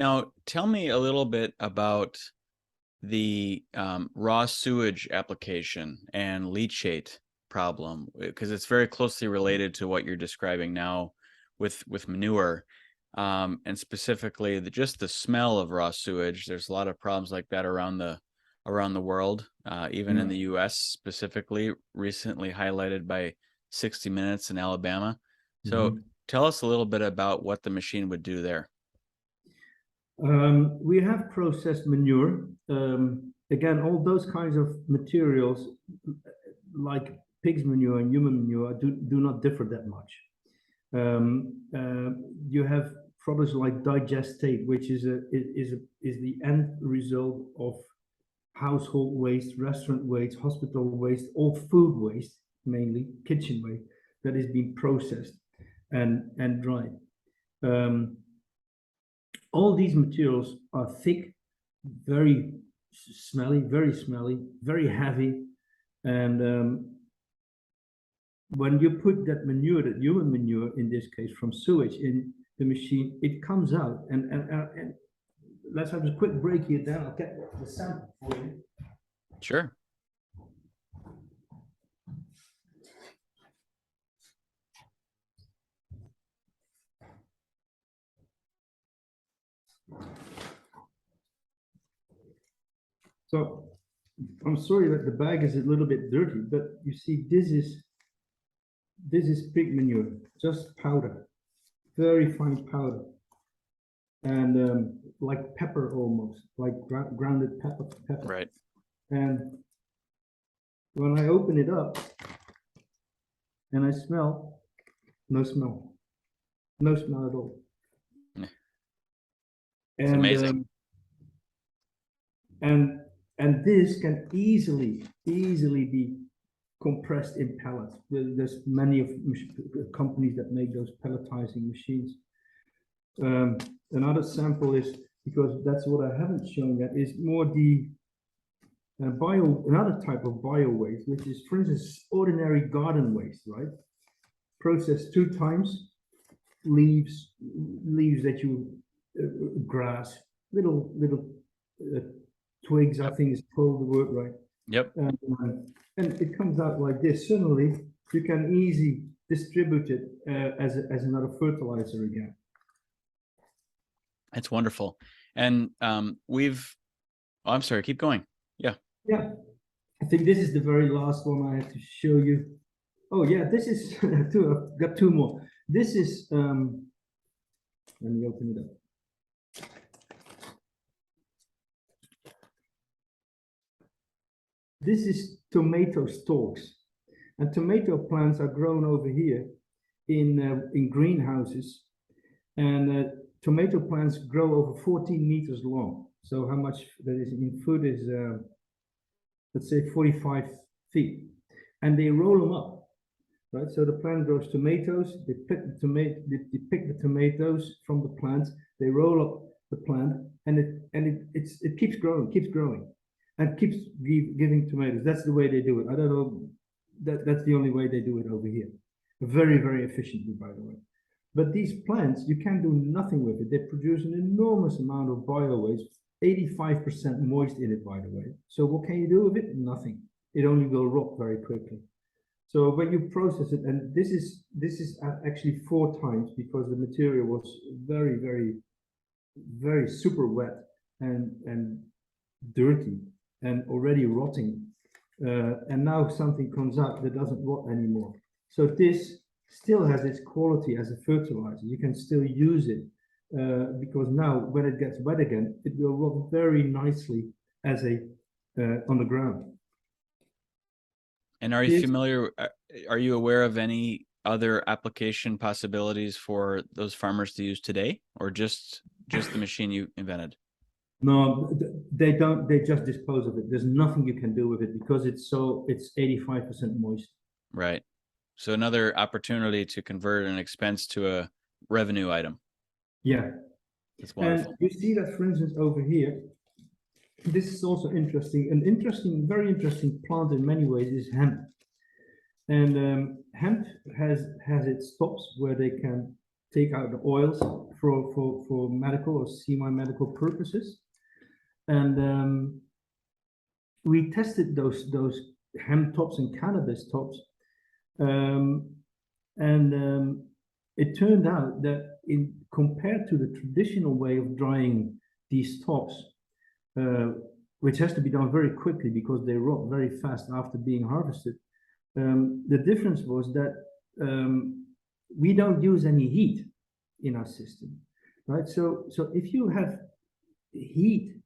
Now, tell me a little bit about the raw sewage application and leachate problem, because it's very closely related to what you're describing now with manure, and specifically just the smell of raw sewage. There's a lot of problems like that around the world, even in the U.S. specifically, recently highlighted by 60 Minutes in Alabama. So tell us a little bit about what the machine would do there. We have processed manure. Again, all those kinds of materials, like pig's manure and human manure, do not differ that much. You have products like digestate, which is the end result of household waste, restaurant waste, hospital waste, all food waste, mainly kitchen waste, that is being processed and dried. All these materials are thick, very smelly, very heavy. And when you put that manure, that human manure in this case, from sewage in the machine, it comes out. And let's have a quick break here, then I'll get the sample for you. Sure. So I'm sorry that the bag is a little bit dirty, but you see, this is pig manure, just powder, very fine powder, and like pepper almost, like grounded pepper. Right. And when I open it up and I smell, no smell at all. It's amazing. And this can easily be compressed in pellets. There's many of companies that make those pelletizing machines. Another sample is, because that's what I haven't shown yet, is more the another type of bio waste, which is, for instance, ordinary garden waste, right? Processed 2 times, leaves that you grass, little twigs, I think is called the word, right? Yep. And it comes out like this. Suddenly, you can easily distribute it as another fertilizer again. That's wonderful. And oh, I'm sorry, keep going. Yeah. Yeah. I think this is the very last one I have to show you. Oh yeah, this is I've got 2 more. This is let me open it up. This is tomato stalks, and tomato plants are grown over here in greenhouses, and tomato plants grow over 14 meters long. So how much that is in foot is, let's say 45 feet, and they roll them up, right? So the plant grows tomatoes. They pick the tomatoes from the plant. They roll up the plant, and it keeps growing. And keeps giving tomatoes. That's the way they do it. I don't know, that's the only way they do it over here. Very, very efficiently, by the way. But these plants, you can do nothing with it. They produce an enormous amount of bio waste, 85% moist in it, by the way. So what can you do with it? Nothing. It only will rot very quickly. So when you process it, and this is actually 4 times, because the material was very, very, very super wet and dirty, and already rotting, and now something comes out that doesn't rot anymore. So this still has its quality as a fertilizer. You can still use it, because now when it gets wet again, it will rot very nicely as on the ground. And are you aware of any other application possibilities for those farmers to use today, or just the machine you invented? No, they don't. They just dispose of it. There's nothing you can do with it because it's 85% moist. Right. So another opportunity to convert an expense to a revenue item. Yeah. That's wonderful. And you see that, for instance, over here, this is also interesting. An very interesting plant in many ways is hemp. And hemp has its tops where they can take out the oils for medical or semi-medical purposes. And we tested those hemp tops and cannabis tops, and it turned out that compared to the traditional way of drying these tops, which has to be done very quickly because they rot very fast after being harvested, the difference was that we don't use any heat in our system, right? So if you have heat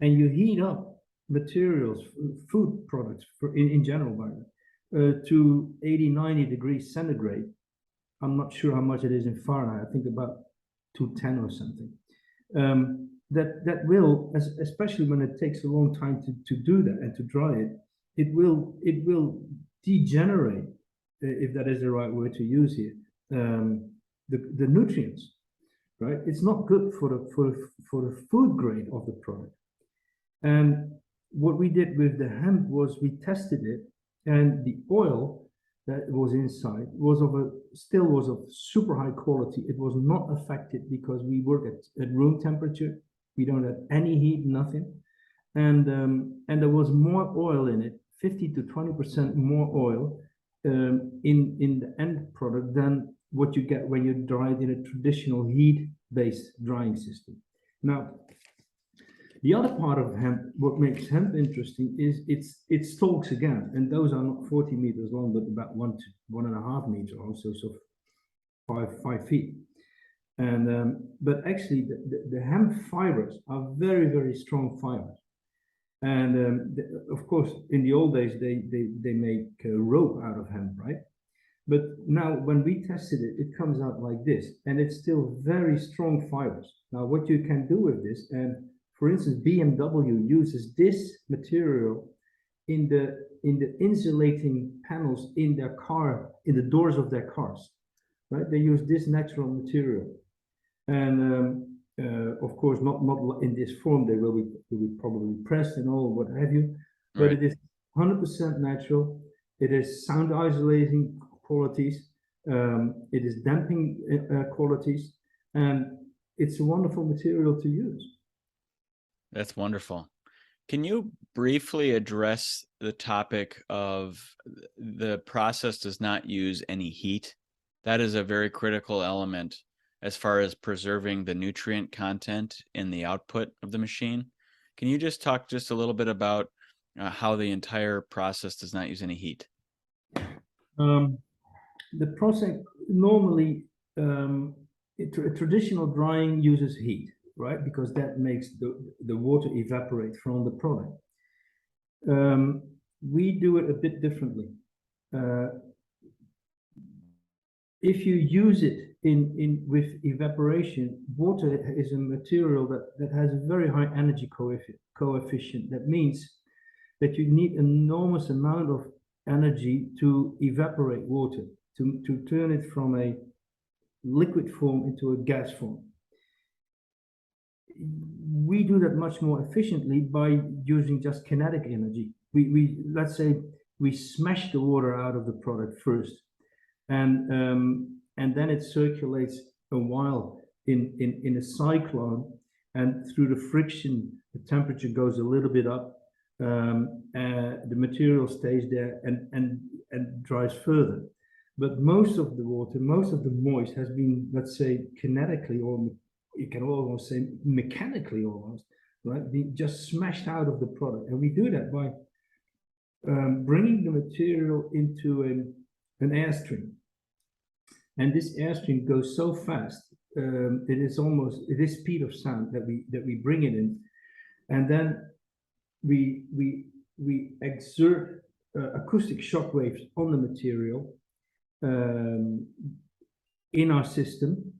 and you heat up materials, food products in general, to 80, 90 degrees centigrade, I'm not sure how much it is in Fahrenheit, I think about 210 or something. That will, especially when it takes a long time to do that and to dry it, it will degenerate, if that is the right word to use here, the nutrients, right? It's not good for the food grade of the product. And what we did with the hemp was we tested it, and the oil that was inside was still of super high quality. It was not affected because we work at room temperature. We don't have any heat, nothing. And there was more oil in it, 50 to 20% more oil in the end product than what you get when you dry it in a traditional heat-based drying system. Now, the other part of hemp, what makes hemp interesting is its stalks again, and those are not 40 meters long, but about 1 to 1.5 meters also, so 5 feet. And but actually, the hemp fibers are very, very strong fibers. And of course, in the old days, they make rope out of hemp, right? But now, when we tested it, it comes out like this, and it's still very strong fibers. Now, what you can do with this, and for instance, BMW uses this material in the insulating panels in their car, in the doors of their cars, right? They use this natural material, and of course, not in this form. They will be probably pressed and all, what have you. But right. It is 100% natural. It is sound isolating qualities. It is damping qualities, and it's a wonderful material to use. That's wonderful. Can you briefly address the topic of the process does not use any heat? That is a very critical element as far as preserving the nutrient content in the output of the machine. Can you just talk just a little bit about how the entire process does not use any heat? The process normally, traditional drying uses heat, right? Because that makes the water evaporate from the product. We do it a bit differently. If you use it with evaporation, water is a material that has a very high energy coefficient. That means that you need an enormous amount of energy to evaporate water, to turn it from a liquid form into a gas form. We do that much more efficiently by using just kinetic energy. Let's say we smash the water out of the product first, and then it circulates a while in a cyclone, and through the friction, the temperature goes a little bit up. The material stays there and dries further. But most of the water, most of the moist has been, let's say, kinetically, or you can almost say mechanically almost, right? Being just smashed out of the product. And we do that by bringing the material into an airstream. And this airstream goes so fast, it is speed of sound that we bring it in. And then we exert acoustic shock waves on the material in our system,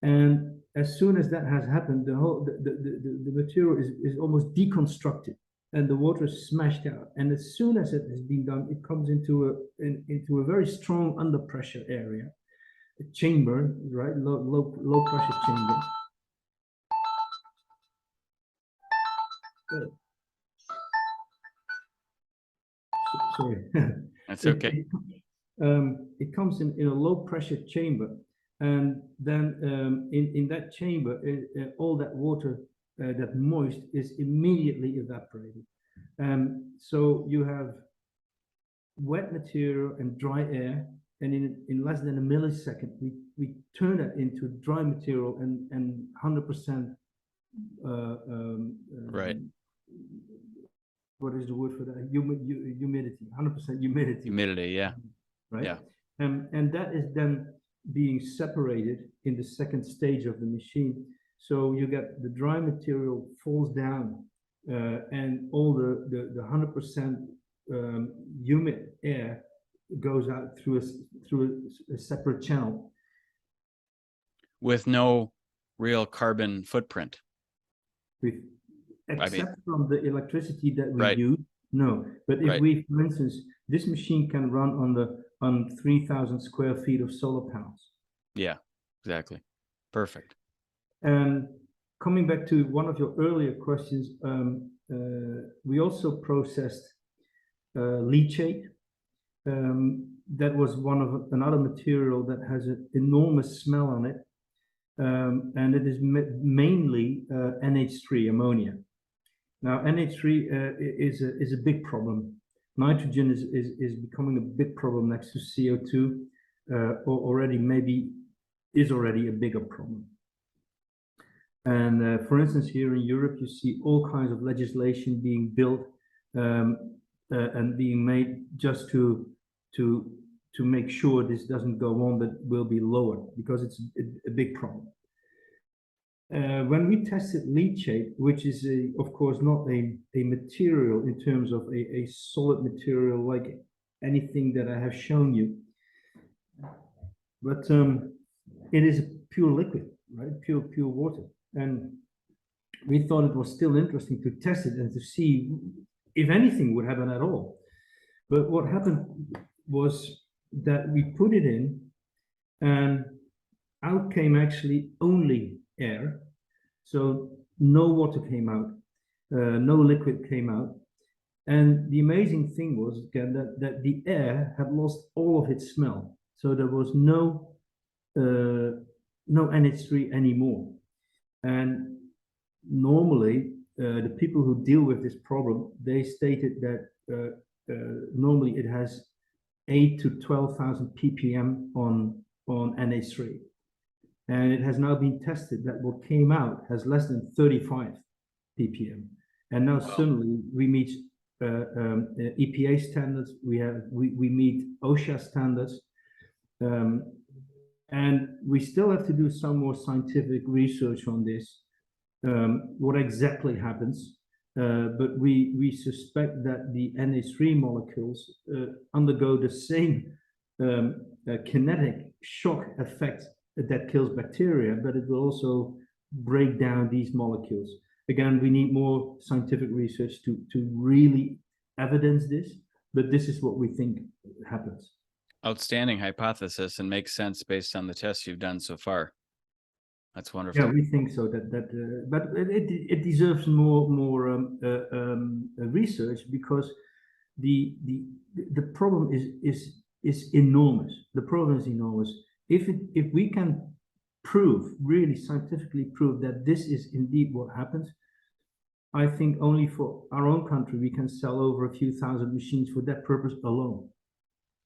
and as soon as that has happened, the material is almost deconstructed, and the water is smashed out. And as soon as it has been done, it comes into a very strong under pressure area, a chamber, right? Low pressure chamber. Sorry. That's okay. It comes in a low pressure chamber, And then in that chamber, all that water, that moist, is immediately evaporated. So you have wet material and dry air, and in less than a millisecond, we turn that into dry material and 100%. Right. What is the word for that? Humidity, 100% humidity. Humidity, yeah. Right. Yeah. And that is then being separated in the second stage of the machine. So you get the dry material falls down, and all the 100% humid air goes out through a separate channel with no real carbon footprint. Except from the electricity that we right. use, no. But if right. we, for instance, this machine can run on 3,000 square feet of solar panels. Yeah, exactly. Perfect. And coming back to one of your earlier questions, we also processed leachate. That was another material that has an enormous smell on it, and it is mainly NH3, ammonia. Now, NH3 is a big problem. Nitrogen is becoming a big problem next to CO2, or already maybe is already a bigger problem. And for instance, here in Europe, you see all kinds of legislation being built and being made just to make sure this doesn't go on, but will be lowered, because it's a big problem. When we tested leachate, which is of course not a material in terms of a solid material like anything that I have shown you, but it is a pure liquid, right? Pure water. And we thought it was still interesting to test it and to see if anything would happen at all. But what happened was that we put it in, and out came actually only air. So no water came out, no liquid came out. And the amazing thing was, again, that the air had lost all of its smell. So there was no NH3 anymore. And normally, the people who deal with this problem, they stated that normally it has 8 to 12,000 ppm on NH3. And it has now been tested that what came out has less than 35 ppm. And now suddenly we meet EPA standards, we meet OSHA standards, and we still have to do some more scientific research on this, what exactly happens. But we suspect that the NH3 molecules undergo the same kinetic shock effect that kills bacteria, but it will also break down these molecules. Again, we need more scientific research to really evidence this, but this is what we think happens. Outstanding hypothesis, and makes sense based on the tests you've done so far. That's wonderful. Yeah, we think so. But it deserves more research, because the problem is enormous. The problem is enormous. If we can really scientifically prove that this is indeed what happens, I think only for our own country we can sell over a few thousand machines for that purpose alone.